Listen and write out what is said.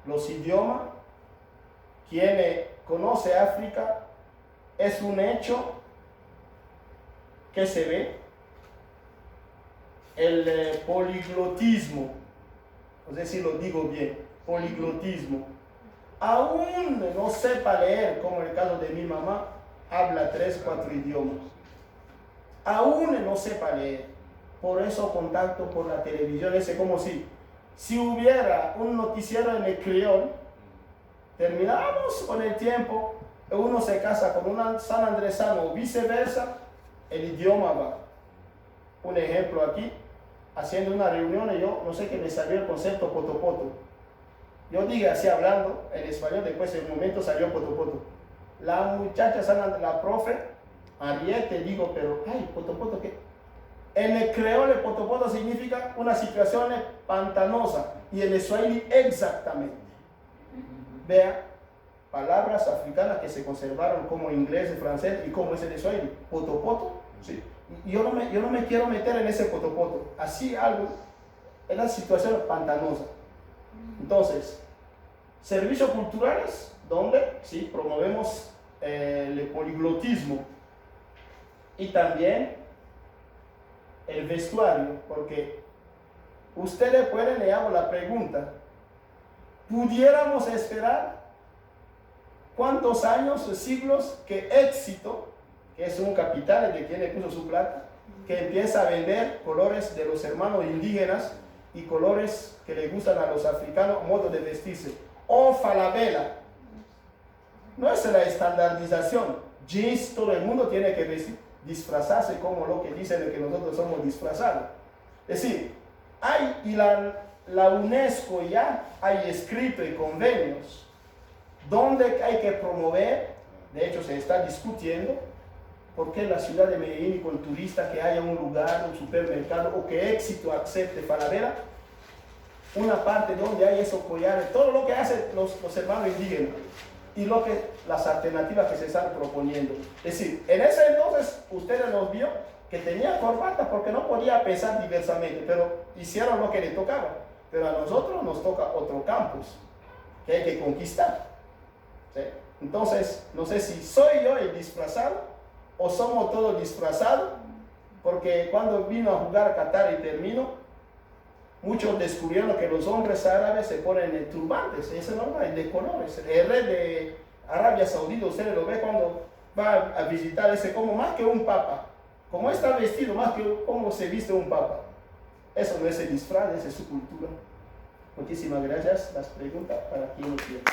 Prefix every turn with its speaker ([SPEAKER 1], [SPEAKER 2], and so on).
[SPEAKER 1] los idiomas. Quien conoce África, es un hecho que se ve. El poliglotismo, no sé si lo digo bien, poliglotismo. Aún no sepa leer, como el caso de mi mamá, habla 3, 4 idiomas. Aún no sepa leer. Por eso contacto por la televisión. Es como si hubiera un noticiero en el criol, terminamos con el tiempo, uno se casa con un sanandresano o viceversa, el idioma va. Un ejemplo aquí, haciendo una reunión, y yo no sé qué me salió el concepto potopoto. Yo digo así hablando en español, después en un momento salió potopoto. La muchacha, la profe, Ariete, digo, pero, ay, potopoto, ¿qué? En el creole, potopoto significa una situación pantanosa, y en el swahili exactamente. Vea, palabras africanas que se conservaron como inglés y francés, y como es el swahili, potopoto, sí. Yo no me quiero meter en ese potopoto, así algo, en la situación pantanosa. Entonces, servicios culturales, donde sí promovemos el poliglotismo, y también el vestuario, porque ustedes pueden, le hago la pregunta, ¿pudiéramos esperar cuántos años o siglos que Éxito, que es un capital de quien le puso su plata, que empieza a vender colores de los hermanos indígenas y colores que le gustan a los africanos, modo de vestirse, o falabella? No es la estandarización, jeans, todo el mundo tiene que vestir, disfrazarse como lo que dicen de que nosotros somos disfrazados. Es decir, hay, y la UNESCO ya hay escrito y convenios donde hay que promover, de hecho se está discutiendo, porque en la ciudad de Medellín y con turistas que haya un lugar, un supermercado, o que Éxito acepte falabella, una parte donde hay esos collares, todo lo que hacen los hermanos indígenas, y las alternativas que se están proponiendo. Es decir, en ese entonces ustedes nos vio que tenía corbata porque no podía pensar diversamente, pero hicieron lo que le tocaba. Pero a nosotros nos toca otro campus que hay que conquistar, ¿sí? Entonces, no sé si soy yo el disfrazado o somos todos disfrazados, porque cuando vino a jugar a Qatar y terminó, muchos descubrieron que los hombres árabes se ponen turbantes, ese es normal, de colores. El rey de Arabia Saudita, usted lo ve cuando va a visitar, ese como más que un papa, como está vestido, más que como se viste un papa. Eso no es el disfraz, esa es su cultura. Muchísimas gracias. Las preguntas para quien lo quiera.